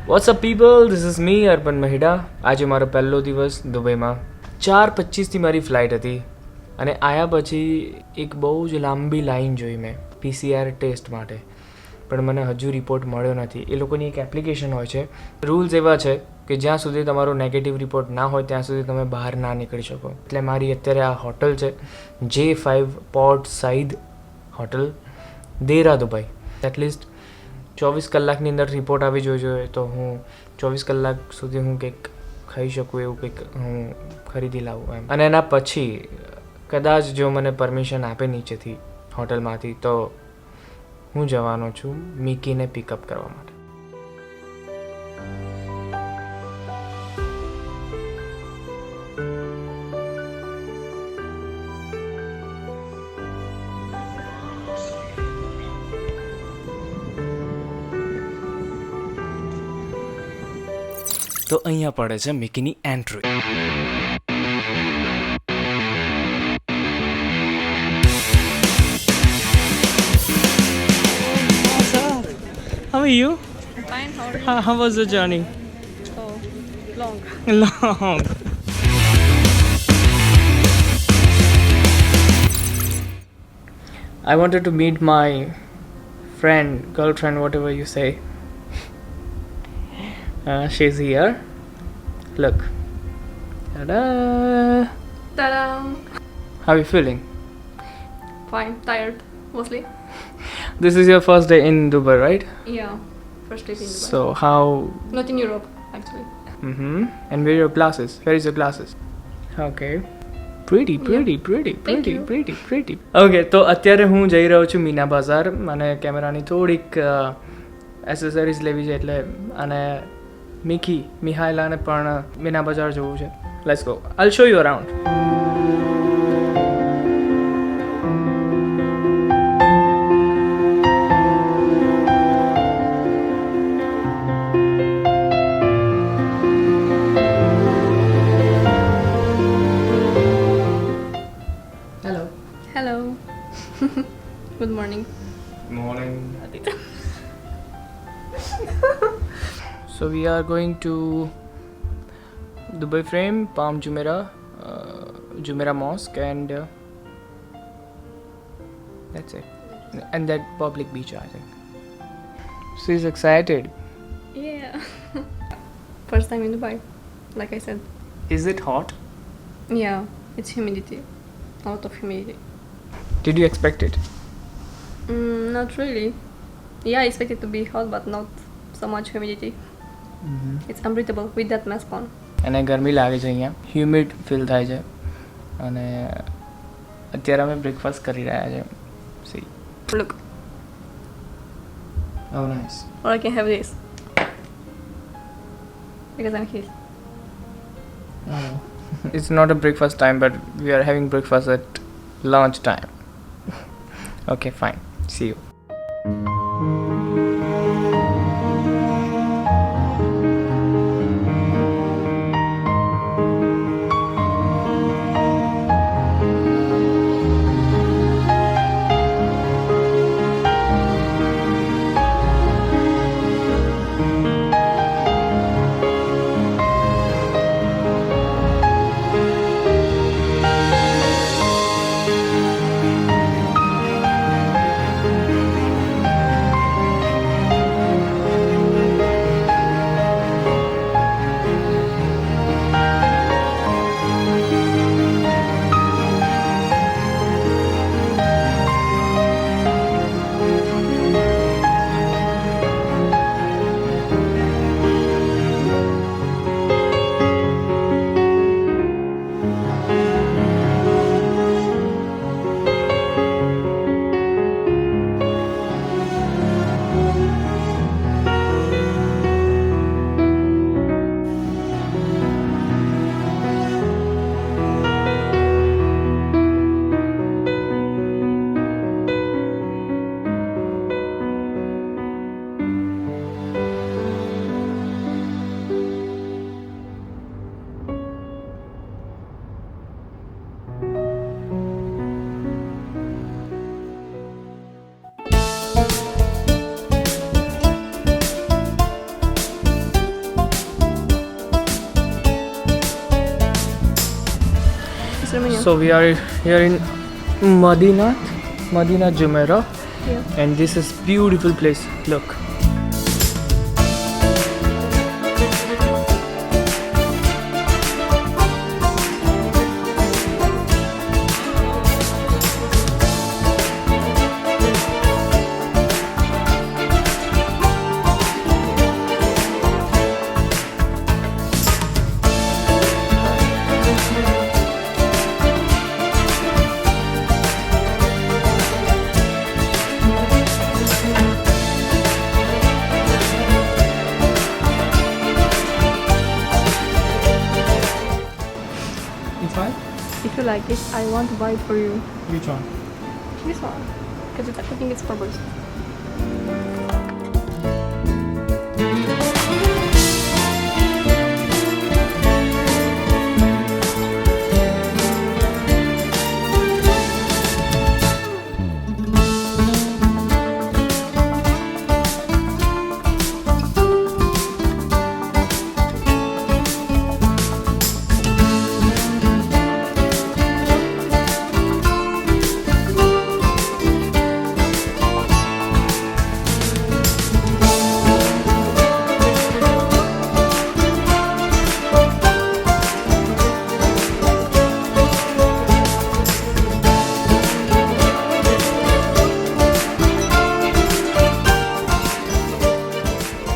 WhatsApp people, this is મી અર્પણ મહિડા. આજે મારો પહેલો દિવસ દુબઈમાં. 4:25થી મારી ફ્લાઇટ હતી અને આવ્યા પછી એક બહુ જ લાંબી લાઈન જોઈ મેં PCR ટેસ્ટ માટે, પણ મને હજુ રિપોર્ટ મળ્યો નથી. એ લોકોની એક એપ્લિકેશન હોય છે. રૂલ્સ એવા છે કે જ્યાં સુધી તમારો નેગેટિવ રિપોર્ટ ના હોય ત્યાં સુધી તમે બહાર ના નીકળી શકો. એટલે મારી અત્યારે આ હોટલ છે J5 port side hotel, Deira Dubai. At least 24 કલાકની અંદર રિપોર્ટ આવી જોઈએ તો હું 24 કલાક સુધી હું કંઈક ખાઈ શકું એવું કંઈક હું ખરીદી લાવું એમ. અને એના પછી કદાચ જો મને પરમિશન આપે નીચેથી હોટલમાંથી તો હું જવાનો છું મિકીને પિકઅપ કરવા માટે. તો અહીંયા પડે છે મિકીની entry. How are you? Fine, how are you? How was the journey? Oh, long. Long. I wanted to meet my friend, girlfriend, whatever you say. She's here. Look. Ta-da! Ta-da! How are you feeling? Fine, tired, mostly. This is your first day in Dubai, right? Yeah, first trip in Dubai. So how? Not in Europe, actually. And where are your glasses? Where is your glasses? Okay. Pretty. Okay, તો અત્યારે હું જઈ રહ્યો છું મીના બજાર. મને કેમેરાની થોડીક એસેસરીઝ લેવી છે એટલે, અને મિહાઈલાને પણ મીના બજાર જવું છે. Let's go. I'll show you around. Hello. Hello. Good morning. Morning. So we are going to Dubai Frame, Palm Jumeirah Mosque, and that's it. And that public beach, I think. She's excited. Yeah. First time in Dubai, like I said. Is it hot? Yeah, it's humidity. A lot of humidity. Did you expect it? Not really. Yeah, I expect it to be hot, but not so much humidity. It's unbreathable with that mask on. અને ગરમી લાગે છે અહીંયા, humid feel થાય છે. અને અત્યારે અમે બ્રેકફાસ્ટ કરી રહ્યા છે. C. Look, Oh, nice. or I can have this. Because I'm here. It's not a breakfast time, but we are having breakfast at lunch time. Okay, fine. See you. So we are here in Madinat Jumeirah, Yeah. and this is beautiful place. Look. It's fine. If you like it, I want to buy it for you. Which one? This one. Because I think it's purple.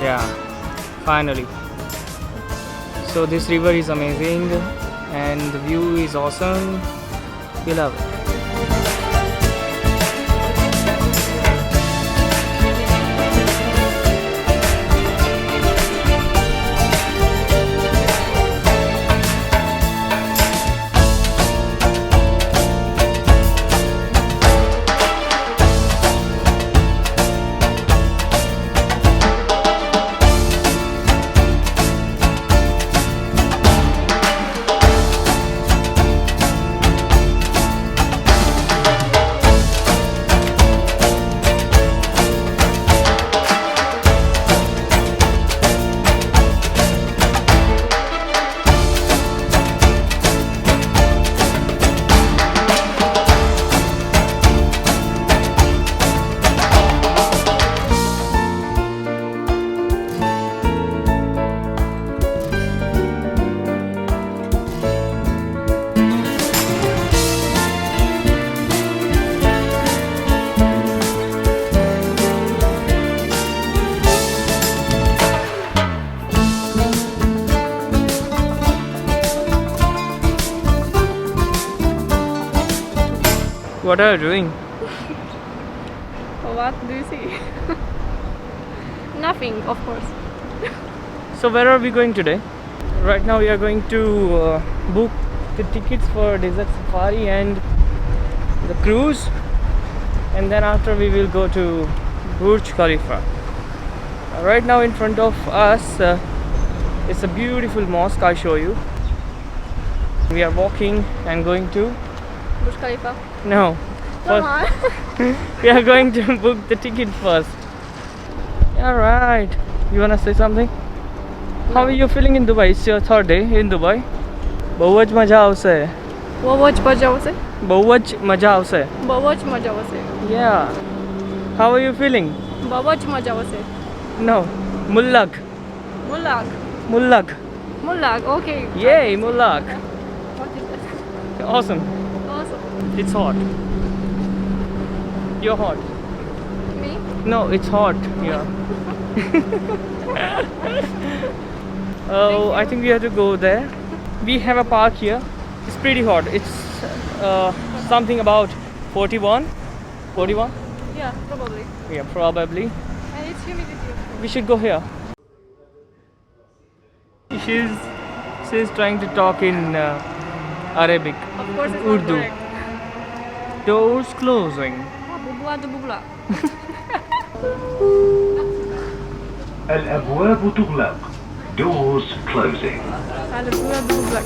Yeah, finally. So this river is amazing and the view is awesome. We love it. What are you doing? What do you see? Nothing, of course. So where are we going today? Right now we are going to book the tickets for desert safari and the cruise, and then after we will go to Burj Khalifa. Right now in front of us it's a beautiful mosque. I'll show you. We are walking and going to Burj Khalifa. no Come first on. we are going to book the ticket first. Alright, you wanna say something? How are you feeling in Dubai? It's your third day in Dubai. બહુ જ મજા આવશે. બહુ જ મજા આવશે. બહુ જ મજા આવશે. બહુ જ મજા આવશે. Yeah. How are you feeling? બહુ જ મજા આવશે. No. Mullag. Mullag. Mullag. Mullag, okay. Yay, Mullag. What is that? Awesome. Awesome. It's hot. You're hot. Me? No, it's hot. Yeah. Oh, I think we have to go there. We have a park here. It's pretty hot. It's something about 41. 41? Yeah, probably. Yeah, probably. And it's humidity. We should go here. She's trying to talk in Arabic. Of course it's Urdu. not correct. Doors closing. Bubla de bubla. الأبواب تغلق. Doors closing. Hadi bubla de bubla.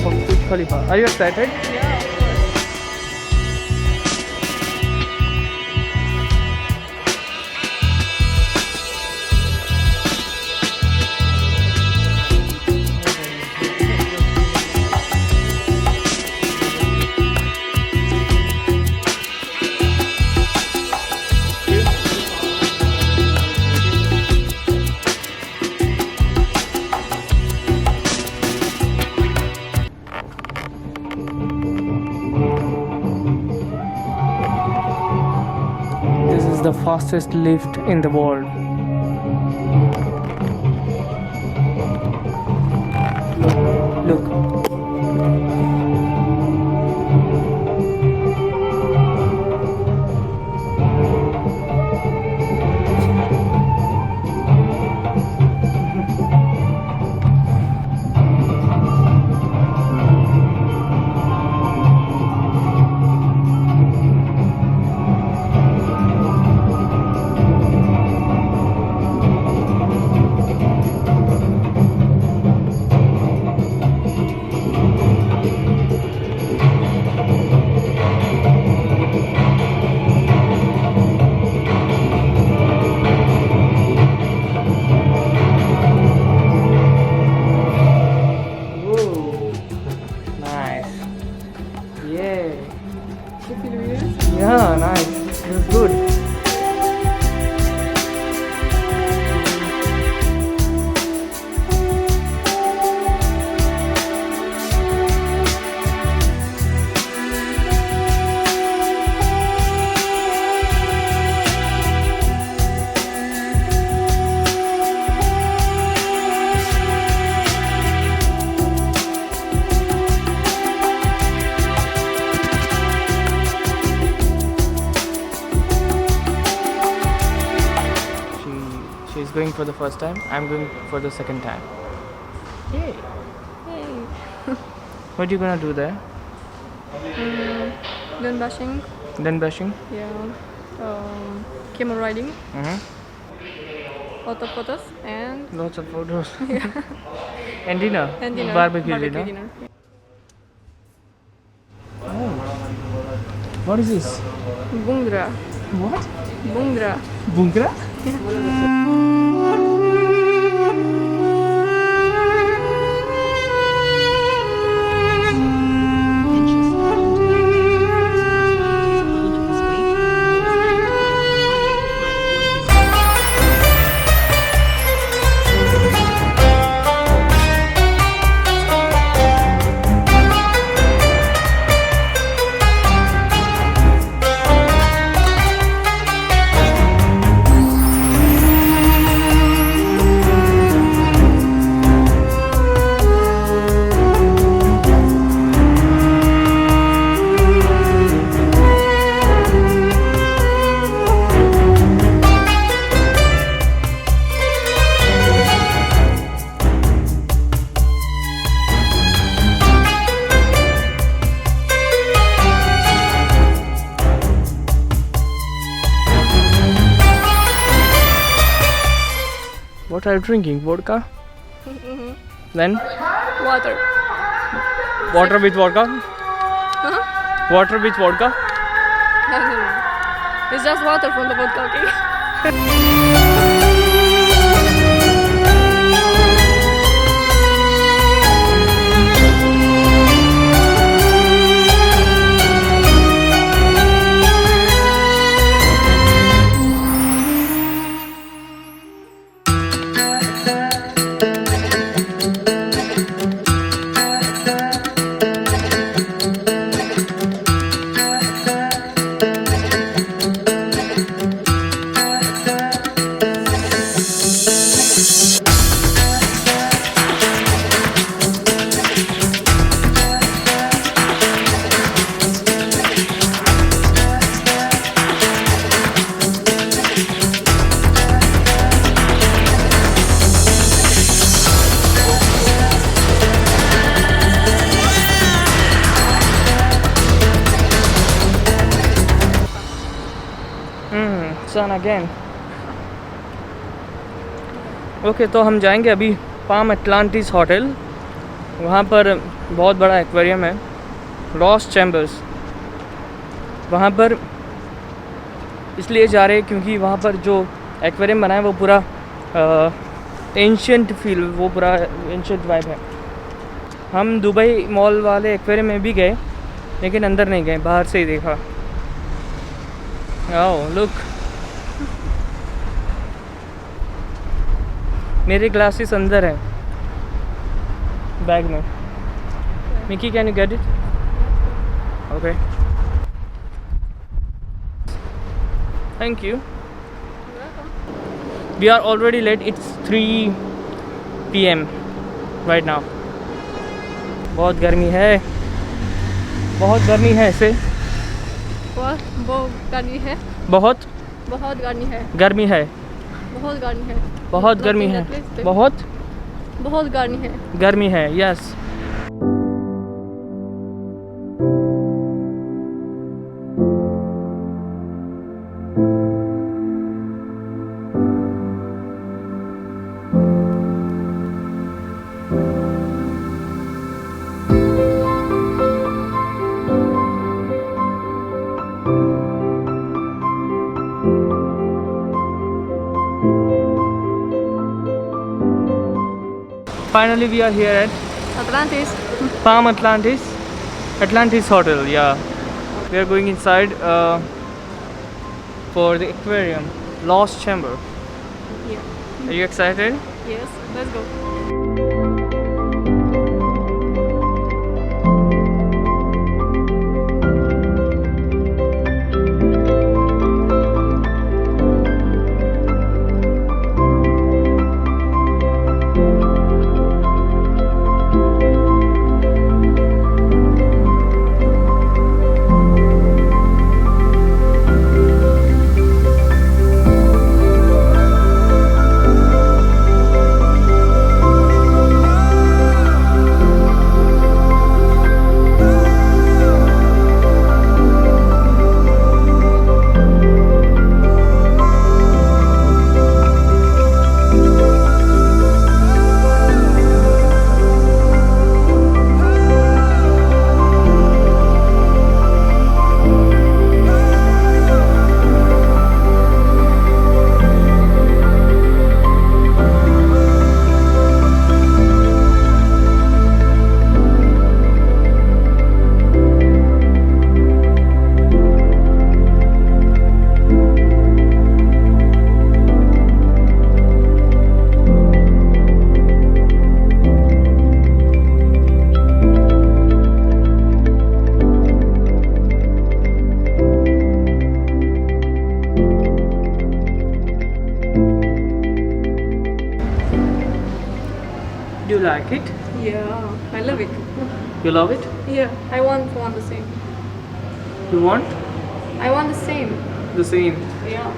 of Burj Khalifa. Are you excited? Yeah, of course. This is the fastest lift in the world. Look. Whoa. Nice. Yeah. You feel weird? Yeah, nice. Feels good. She's going for the first time. I'm going for the second time. Yay! Hey. What are you gonna do there? Done bashing. Then brushing. Yeah. Camel riding. Mm-hmm. Lot of photos and Lots of photos. And dinner. and dinner. Barbecue dinner. Oh. What is this? Bungra. What? Bungra. Bungra? What are you drinking? Vodka? Then Water. water with vodka? Huh? Water with vodka? It's just water from the vodka, okay? Sun again. Okay तो हम जाएंगे अभी palm Atlantis hotel वहाँ पर बहुत बड़ा aquarium है, lost chambers. वहाँ पर इसलिए जा रहे हैं क्योंकि वहाँ पर जो एक्वेरियम बना है वो पूरा एंशियंट फील, वो पूरा एंशियंट वाइब है। हम दुबई मॉल वाले एक्वेरियम में भी गए लेकिन अंदर नहीं गए, बाहर से ही देखा। आओ लुक, मेरे ग्लासेस अंदर हैं बैग में। Mickey, can you get it? Okay, thank you. We are already late. It's 3 PM right now. बहुत गर्मी है, बहुत गर्मी है ऐसे। बहुत गर्मी है, बहुत बहुत गर्मी है, गर्मी है, बहुत गर्मी है, बहुत गर्मी है, बहुत बहुत गर्मी है। गर्मी है, yes. Finally, we are here at Atlantis. Palm Atlantis Hotel. Yeah, we are going inside for the aquarium, Lost Chamber. Yeah. Are you excited? Yes, let's go. Do you like it? Yeah, I love it. You love it? Yeah, I want the same. You want I want the same. the same? Yeah.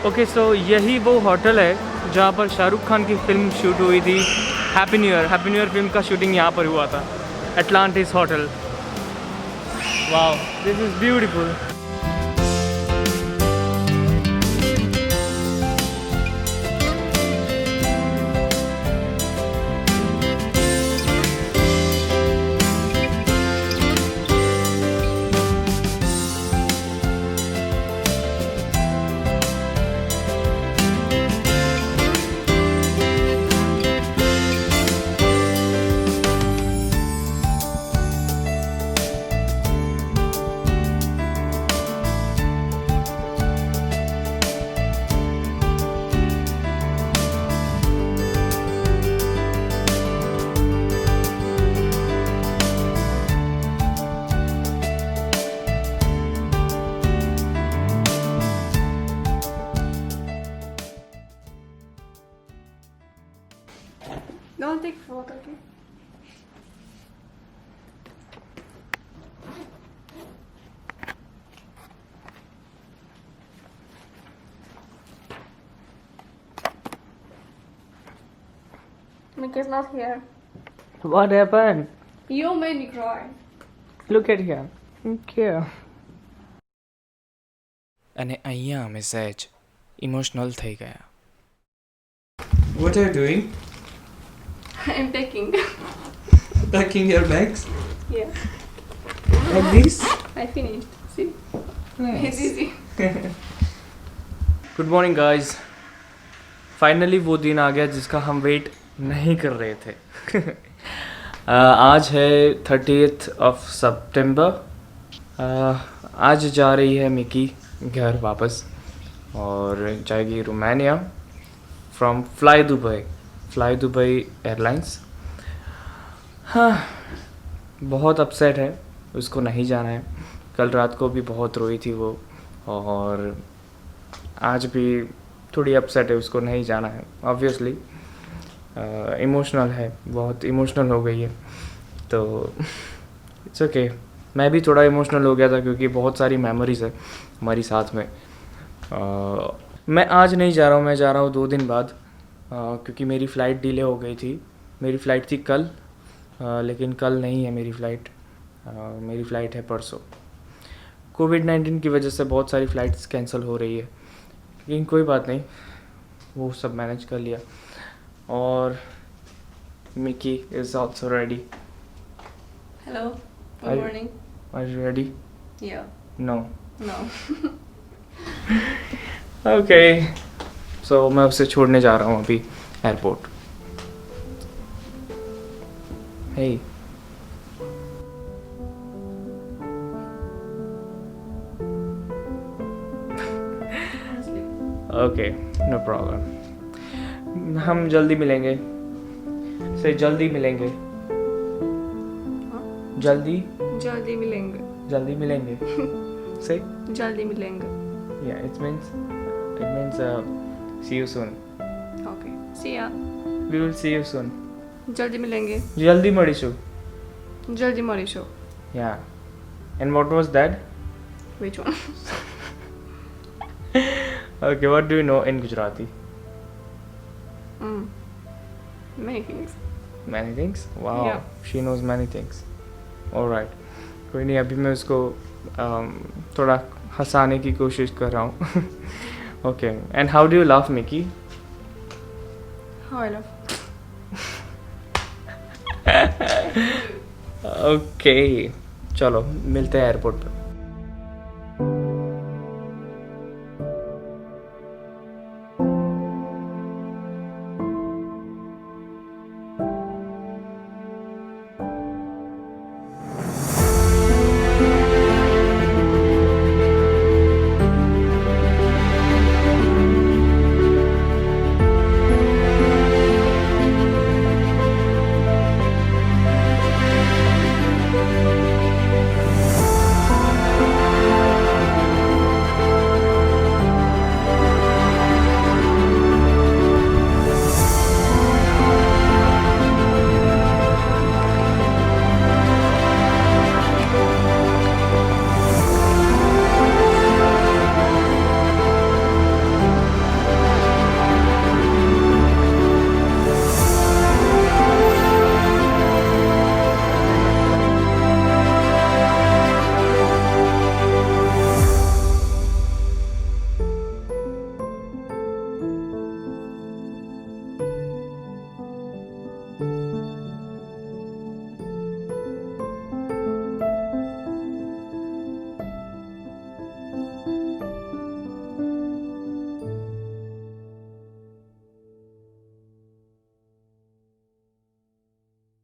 Okay so यही वो hotel है जहाँ पर शाहरुख खान की film shoot हुई थी, happy new year film का shooting यहाँ पर हुआ था, Atlantis hotel. Wow, this is beautiful. Don't take photo, okay? Mickey's not here. What happened? You made me cry. Look at here. Okay. અને અહીંયા અમે સહેજ ઇમોશનલ થઈ ગયા. What are you doing? I'm packing. Packing your bags? Yeah, Like this? I finished. See? It's easy. Good morning guys. Finally वो दिन आ गया जिसका हम वेट नहीं कर रहे थे. आज है 30th of September. आज जा रही है मिकी घर वापस और जाएगी Romania from fly Dubai airlines. हाँ, बहुत अपसेट है, उसको नहीं जाना है. कल रात को भी बहुत रोई थी वो और आज भी थोड़ी अपसेट है, उसको नहीं जाना है. ऑब्वियसली इमोशनल है, बहुत इमोशनल हो गई है. तो इट्स ओके. मैं भी थोड़ा इमोशनल हो गया था क्योंकि बहुत सारी मेमोरीज है हमारी साथ में. मैं आज नहीं जा रहा हूँ, मैं जा रहा हूँ 2 दिन बाद क्योंकि मेरी फ़्लाइट डिले हो गई थी. मेरी फ़्लाइट थी कल, लेकिन कल नहीं है मेरी फ़्लाइट. मेरी फ़्लाइट है परसों. कोविड-19 की वजह से बहुत सारी फ़्लाइट्स कैंसिल हो रही है, लेकिन कोई बात नहीं, वो सब मैनेज कर लिया. और Mickey is also ready. Hello. Good Are- morning. Are you ready? Yeah. No. No. Okay. So मैं उसे छोड़ने जा रहा हूँ अभी airport. Hey. Okay, no problem. हम जल्दी मिलेंगे. से जल्दी मिलेंगे. जल्दी जल्दी मिलेंगे. जल्दी मिलेंगे. से जल्दी मिलेंगे. yeah, it means see you soon. Okay. See ya. We will see you soon. जल्दी मिलेंगे. जल्दी मळीशु. जल्दी मळीशु. Yeah. And what was that? Which one? Okay, what do you know in Gujarati? Many things. Many things? Wow. Yeah. She knows many things. All right. कोई नहीं, अभी मैं उसको थोड़ा हंसाने की कोशिश कर रहा हूँ. Okay. And how do you laugh, Mickey? How I love. Okay. चलो मिलते हैं एयरपोर्ट पर.